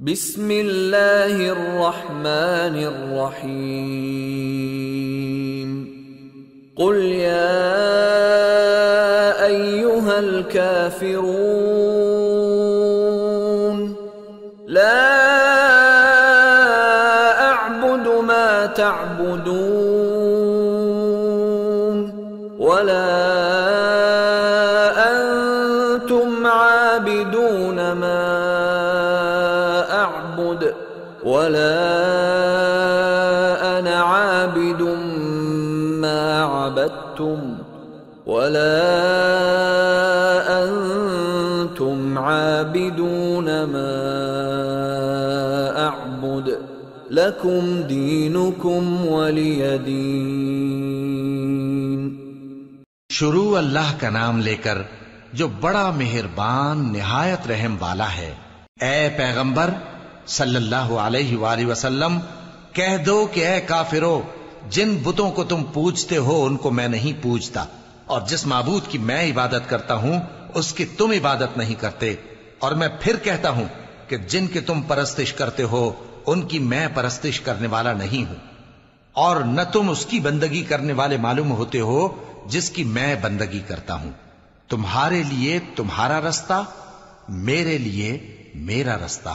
बिस्मिल्लाहिर्रहमानिर्रहीम। कुल या अय्युहल काफिरून ला अअबुदु मा तअबुदून वला अंतुम आबिदून मा अअबुद वला अना आबिदुम मा अबदतुम वला अंतुम आबिदून मा अअबुद लकुम दीनुकुम वलिय दीन। शुरू अल्लाह का नाम लेकर जो बड़ा मेहरबान निहायत रहम वाला है। ए पैगंबर सल्लल्लाहु अलैहि वसल्लम, कह दो कि ए काफिरो, जिन बुतों को तुम पूजते हो उनको मैं नहीं पूजता, और जिस माबूद की मैं इबादत करता हूं उसकी तुम इबादत नहीं करते। और मैं फिर कहता हूं कि जिनकी तुम परस्तिश करते हो उनकी मैं परस्तिश करने वाला नहीं हूं, और न तुम उसकी बंदगी करने वाले मालूम होते हो जिसकी मैं बंदगी करता हूं। तुम्हारे लिए तुम्हारा रास्ता, मेरे लिए मेरा रास्ता।